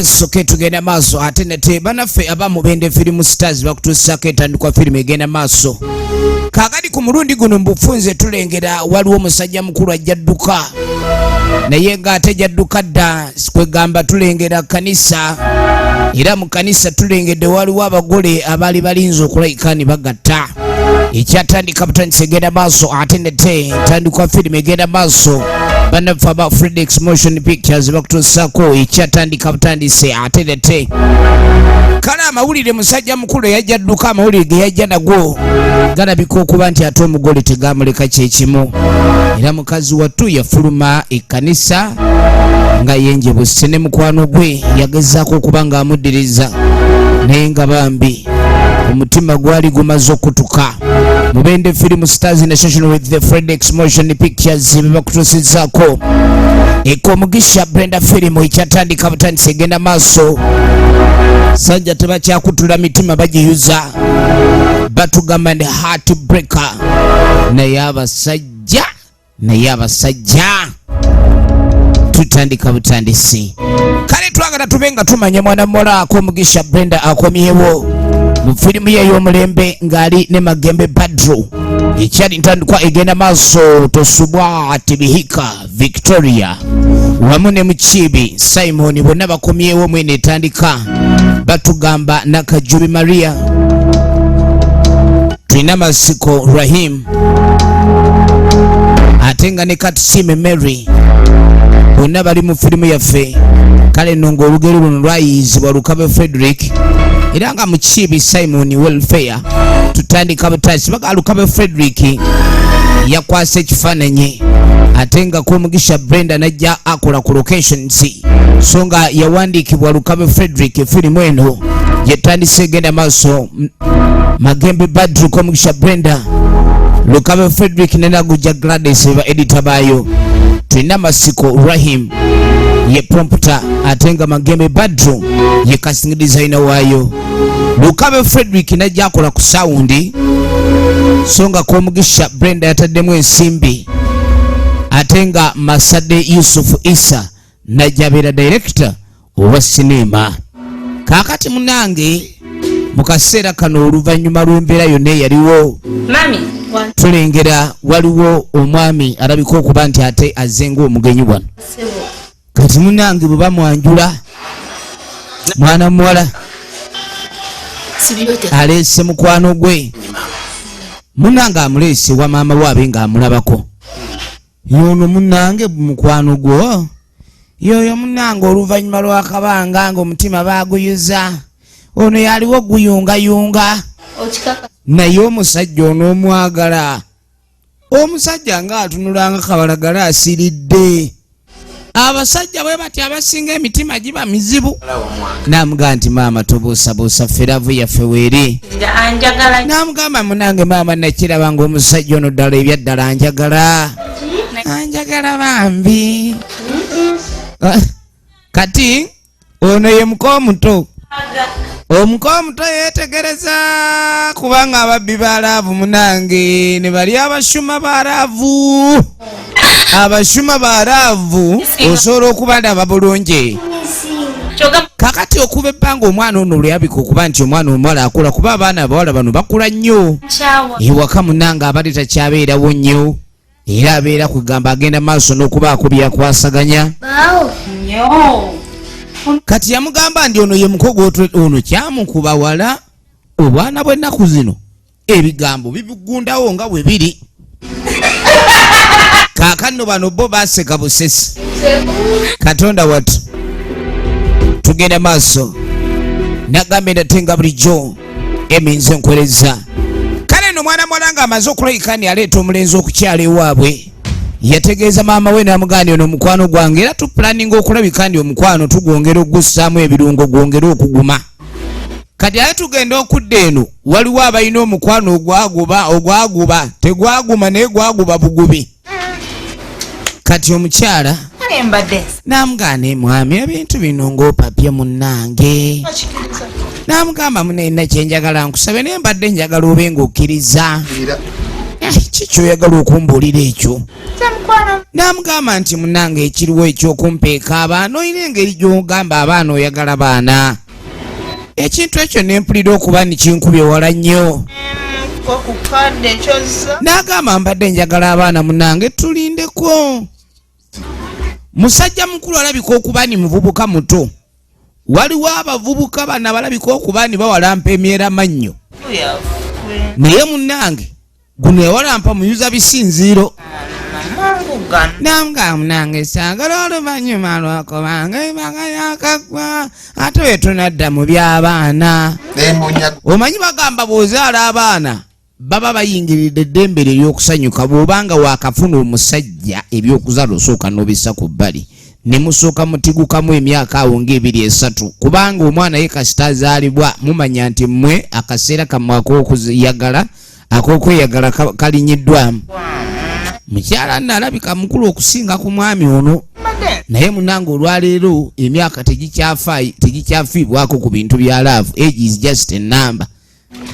twesoke tugenda maaso ate nate banaffe abamubende firimu stars bakutuusako entandikwa firimu egenda maaso. Kaakati ku mulundi guno mbufunze tulengera waliwo omusajja mukulu ajja dduka naye ng'ate jadduka dda kwegamba tulengera kanisa era mu kanisa tulengedde waliwo abagole abaali balinze okulayika ne bagatta. Ekyatandika butandise egenda maaso ate nate entandikwa firimu egenda maaso banaffe aba Fredex Motion Pictures bakutuusako ekyatandika butandise ate nate. Kale amawulire musajja mukulu yajja dduka amawulire ge yajja nago galabika okuba nti ate omugole tegamuleka kyekimu era mukazi wattu yafuluma ekkanisa nga yenjebuse ne mukwano gwe yagezaako okuba ng'amuddiriza naye nga bambi omutima gwali gumaze okutuka. Mubende Film Stars in association with the Fredex Motion Pictures bebakutuusizaako ek'omugisha Brenda Film ekyatandika butandise egenda maaso. Sajja tebakyakutula mitima bagiyuza batugamba ndi heartbreaker naye abasajja tutandika butandisi. Kale twagala tube nga tumanya mwana muwala ak'omugisha Brenda akomyewo mu firimu ye ey'omulembe ng'ali ne Magembe Badru ekyali ntandikwa egenda maaso. Tosubwa Tibihika Victoria wamu ne Mukiibi Simon bonna bakomyewo mwene etandika batugamba Nakajubi Maria tulina Masiko Rahim ate nga ne Katusime Mary bonna bali mu firimu yaffe. Kale nno ng'olugero luno lwayiyizibwa Lukabe Frederick era nga Mukiibi Simon Welfare tutandika butandisi baga Lukabe Frederick yakwasa ekifaananyi ate nga k'omugisha Brenda najja akola ku locations so nga yawandiikibwa Lukabe Frederick firimu eno yetandise egenda maaso. Magembe Badru k'omugisha Brenda Lukabe Frederick nenaguja Gladys eba editor baayo. Tulina Masiko Rahim ye prompter ate nga Magembe Badru ye casting designer waayo. Lukabe Frederick najja akola ku sound so nga k'omugisha Brenda yataddemu ensimbi ate nga Masade Yusuf Isa najja abeera director owa sinema. Kaakati munange mu kaseera kano oluvannyuma lw'embeera yonna eyaliwo tulengera waliwo omwami alabika okuba nti ate azze ng'omugenyi wano. Kati munange bwe bamwanjula mwana muwala aleese mukwano gwe munange amuleese wa maama waabe ng'amulabako yono munange mukwano gwo yoyo munange oluvannyuma lw'akabanga ng'omutima baaguyuza ono yaliwo guyungayunga naye omusajja onoomwagala omusajja ng'atunulanga kabalagala asiridde. Abasajja bwe bati abasinga emitima giba mizibu. Namugaa nti maama tobuusabuusa feravu yaffe weeri. Namugamba munange maama nakiraba ng'omusajja ono ddala ebyaddala anjagala bambi. Kati ono ye muko omuto. Omuko omuto yeetegereza kubanga ababbi balaavu munange ne bali abashuma balaavu. Abashuma balaavu osobola okubandaba bulungi. Kakati okuba ebbanga omwana ono oluyabika okuba nti omwana omuwala akula kuba abaana abawala bano bakula nnyo. Ewaka munange abadde takyabeerawo nnyo era abeera kugamba agenda maaso n'okubaako byakwasaganya. Kati yamugamba ndi ono ye mukogo ono kyamukuba wala obwana bw'ennaku zino ebigambo bibigundawo nga bwe biri. Kaakano bano bo baaseka busesi. Katonda wattu tugenda maaso nagambe ndatenga bulijjo eminze nkwereza. Kale no mwana muwala ng'amaze okulayika ni aleeta omulenzi okukyala ewaabwe yategeeza maama we n'amugamba ono omukwano gwange era tupulaninga okulabika ndi omukwano tugwongera okugussaamu ebirungo gwongera okuguma. Kati ate tugenda okudda eno waliwo abalina omukwano ogwaguba tegwaguma naye gwaguba bugubi. Kati omukyala n'amugamba mwami ebintu bino ng'opapye munnange. N'amugamba munenna kyenjagala nkusabe naye mbadde njagala obe ng'okkiriza. kikyoyagala okumbuulira ekyo namugamba nti munange ekiriwo ekyokumpeeka abaana olina engeri gyogamba abaana oyagala baana ekintu ekyo nempulira okuba nikinkubye wala nnyo nagamba mbadde njagala abaana munange tulindeko musajja mukulu alabika okuba ni muvubuka muto waliwo abavubuka bano abalabika okuba ni bawalampa emyera mannyo naye munange guno yawalampa muyuza bisinziiro nanga munange saagala oluvannyuma lwakobanga ebanga yakagwa ate we tunadda mu by'abaana omanyi bagamba bw'ozaala abaana baba bayingiridde eddembe lye ery'okusanyuka bw'obanga waakafuna omusajja ebyokuzaala osooka n'obissa ku bbali ne musooka mutigukamu emyaka awo nga 2-3 kubanga omwana ye kasita azaalibwa mumanya nti mmwe akaseera kammwe ak'okweyagala kalinyiddwamu mukyala nalabika mukulu okusinga ku mwami ono naye munange olwaleero emyaka tegikyafiibwako ku bintu bya laavu. Age is just a number.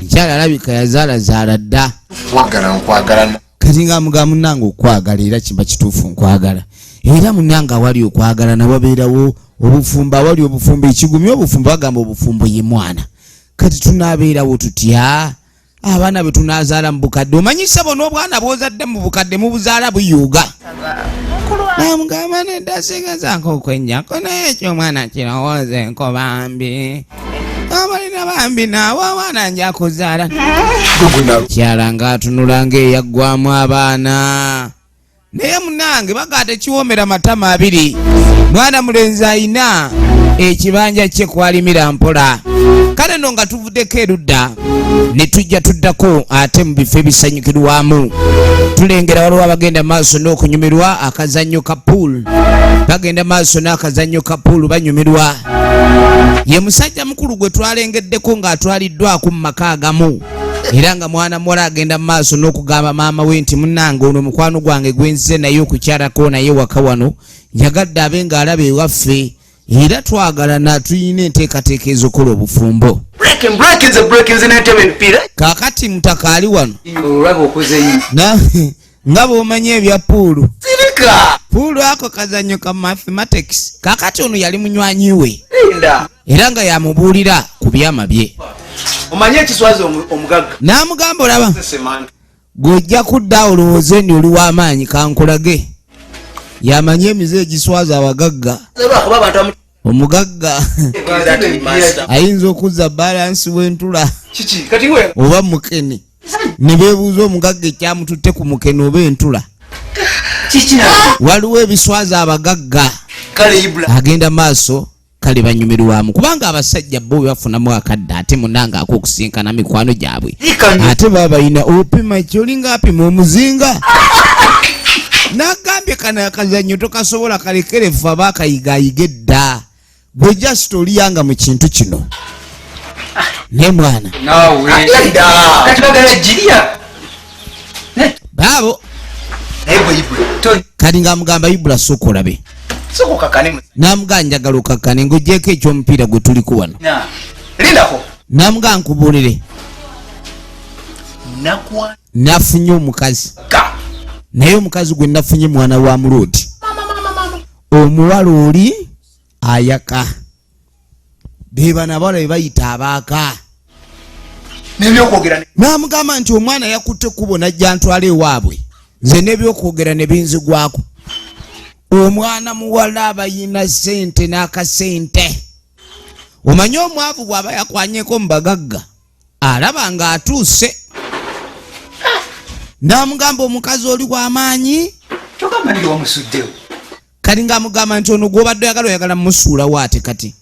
Mukyala alabika yazaalazaala dda kati nga mugamba munange okwagala era kiba kituufu nkwagala era munange awali okwagala nawabeerawo obufumbo awali obufumbo ekigumya obufumbo bagamba obufumbo ye mwana kati tunaabeerawo tutya abaana be tunaazaala mu bukadde omanyisa bona obwana bw'ozadde mu bukadde mubuzaala buyuuga namugamba neddasigazako okwennyako naye ekyo omwana kirowooza enkobambi abalina bambi naawe abaana nja kuzaala kyala ng'atunula ng'eyaggwamu abaana naye munange baga tekiwoomera matama abiri mwana mulenzi ayina ekibanja kye kwalimira mpola kale no nga tuvuddeko erudda ne tujja tuddako ate mu bifo ebisanyukirwamu tulengera waliwo abagenda maaso n'okunyumirwa akazannyo ka pool bagenda maaso n'akazannyo ka pool banyumirwa ye musajja mukulu gwe twalengeddeko ng'atwaliddwako mu maka agamu era nga mwana muwala agenda mu maaso n'okugamba maama we nti munnange ono mukwano gwange gwenzize naye okukyalako naye waka wano njagadde abe ng'alaba ewaffe era twagalana tulina enteekateeka ez'okola obufumbo kaakati mutaka ali wano nga bw'omanya ebya puulu puulu ako kazannyo ka mathematics kaakati ono yali munywanyi we era nga yamubuulira ku byama bye omanye ekiswazi omugagga n'amugamba olaba gw'ojja kudda olowooze ndi oli w'amaanyi kankulage yamanye emize egiswaza abagagga omugagga ayinza okuzza balansi w'entula oba mukene ne beebuuza omugagga ekyamututte ku mukene oba entula waliwo ebiswaza abagagga agenda maaso kale banyumirwamu kubanga abasajja bo bafunamu akadde ate munanga ak'okusinkana mikwano gyabwe ate baba balina opima kyolinga apima omuzinga nagambye kana akazannyo tokasobola kalekerefu abaakayigayiga edda gwe just oliyanga mu kintu kino ne mwana baabo kati ngaamugamba ibula sooka olabe namugaa njagala okakkane ng'ogyeko ekyomupiira gwe tuliko wano namugaa nkubuulire nafunye omukazi naye omukazi gwe nafunye mwana wa mulooti omuwala oli ayaka bebana bawala bebayita abaaka namugamba nti omwana yakutte kubo najja ntwala ewaabwe nze n'ebyokwogera ne binzigwako omwana muwala abayina sente n'akasente omanye omwavu bw'aba yakwanyeko mu bagagga alaba ng'atuuse namugamba omukazi oli w'amaanyi kati ng'amugamba nti ono gw'obadde oyagala mumusuulawo ate kati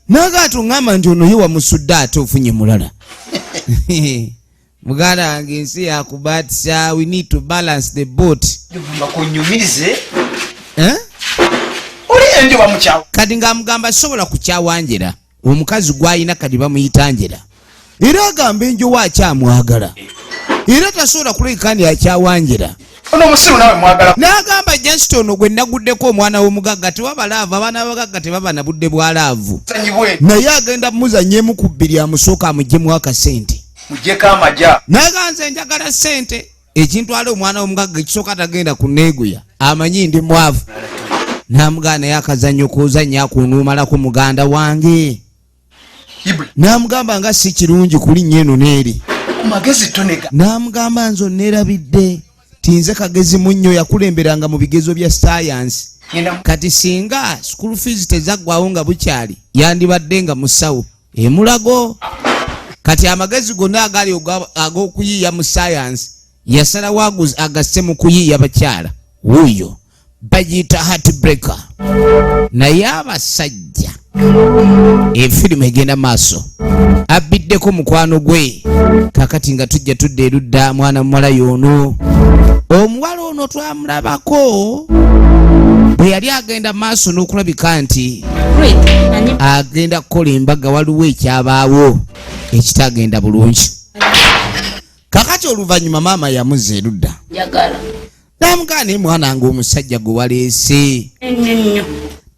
naga tuŋŋamba nti ono ye wamusudde ate ofunye mulala muganda wange ensi yakubatisa we need to balance the boat kati ng'amugamba sobola kukyawanjera omukazi gw'ayina kati bamuyita njera era agamba enjo waakyamwagala era tasobola kulabika ndi akyawanjera n'agamba just ono gwe naguddeko omwana w'omugagga tewabalaavu abaana b'abagagga tebaba na budde bwa laavu naye agenda muzanyeemu ku bbiri amusooka amugyemu akasente n'aganze njagala sente ekintu ali omwana w'omugagga ekisooka tagenda kuneeguya amanyi ndi mwavu n'amugamba yakazannyo k'ozannya kunuumalako muganda wange n'amugamba nga si kirungi kulinnya eno n'eri n'amugamba nze onneerabidde tinze kagezi munnyo yakulemberanga mu bigezo bya sayansi kati singa school fees tezaggwawo nga bukyali yandibadde nga musawo emulago kati amagezi gonna agali ag'okuyiiya mu sayansi yasalawo agasse mu kuyiiya bakyala wuuyo bagiyita heartbreaker naye abasajja efirimu egenda maaso abiddeko mukwano gwe kakati nga tujja tudda erudda mwana muwala y'ono omuwala ono twamulabako bwe yali agenda maaso n'okulabika nti agenda kukola embaga waliwo ekyabaawo ekitagenda bulungi kakati oluvannyuma maama yamuzza erudda n'amugamba naye mwana nga omusajja gwe waleese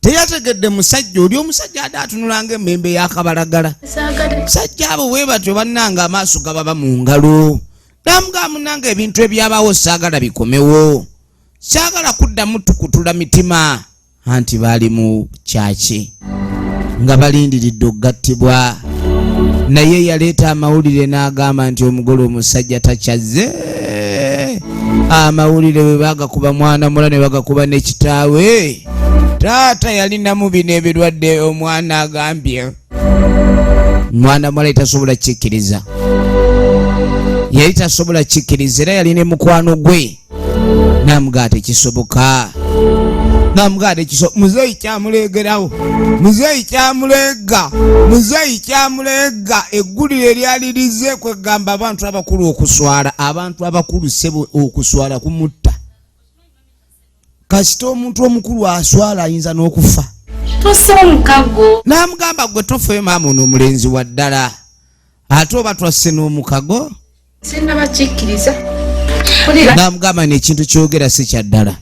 teyategedde musajja oli omusajja ade atunulanga emmembe y'akabalagala musajja abo bwe batyo bannanga amaaso gababa mu ngalo n'amugamba munanga ebintu ebyabaawo saagala bikomewo saagala kuddamu tukutula mitima anti baali mu kyaki nga balindiridde okugattibwa naye yaleeta amawulire n'agamba nti omugole omusajja takyazze amawulire bwe bagakuba mwana mula ne bagakuba ne kitaawe taata yalinamu bino ebirwadde omwana agambye mwana mula tasobola kikkiriza yali tasobola kikkiriza era yalina mukwano gwe n'amugamba tekisoboka n'amugamba muzeeyi kyamuleegerawo muzeeyi kyamuleega eggulire eryalirize kwegamba abantu abakulu okuswala abantu abakulu sebo okuswala kumutta kasita omuntu omukulu aswala ayinza n'okufa n'amugamba gwe tofayo maama n'omulenzi wa ddala ate oba twasse n'omukago sinnabakikkiriza n'amugamba n'ekintu kyogera si kya ddala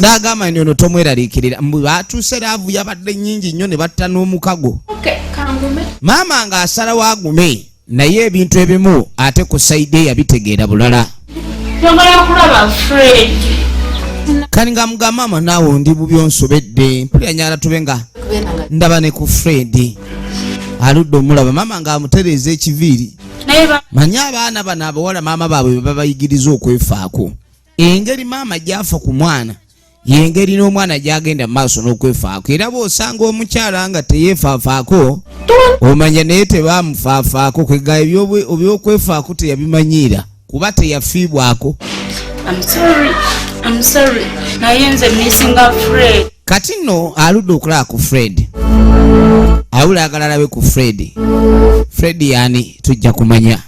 n'agamba nti ono tomweraliikirira mbu batuuse laavu yabadde nnyingi nnyo ne batta n'omukago maama ng'asalawo agume naye ebintu ebimu ate ku sayidi yabitegeera bulala kani ng'amugamba maama naawe ndi bubi onsobedde mpulira nyala tube nga ndaba ne ku Fred aludde omulaba maama ng'amutereeza ekiviiri manyi abaana bano abawala maama baabwe bwe babayigiriza okwefaako engeri maama gy'afa ku mwana yengeri n'omwana gy'agenda mu maaso n'okwefaako era bw'osanga omukyala nga teyeefaafaako omanya naye tebaamufaafaako kwega ebyokwefaako teyabimanyiira kuba teyafiibwako I'm sorry. Naye nze missinga Fred. Kati nno aludde okulaba ku Fred. Awula agalala we ku Fred. Fred yani tujja kumanya.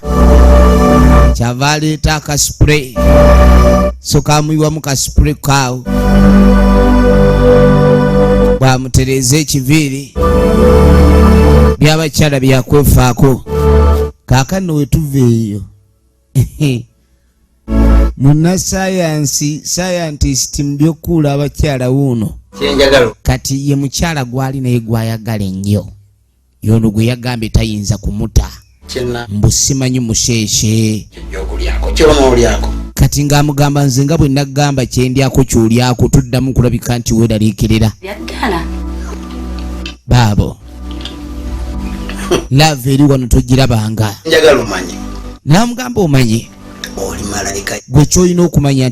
Kyava aleeta aka spray. So kamuyiwamu ka spray kaawo. Bwamutereeza ekiviiri. By'abakyala byakwefaako. Kaakano we tuva eyo. Muna scientist mbyokuula abakyala wuno kati ye mukyala gwali naye gwayagala ennyo yono gwe yagambye tayinza kumuta mbu simanyi musheeshe kati ng'amugamba nze nga bwe nagamba kyendyako ky'olyako tuddamu kulabika nti weeraliikirira baabo lave eri wano togirabanga n'amugamba omanyi gwe ky'olina okumanya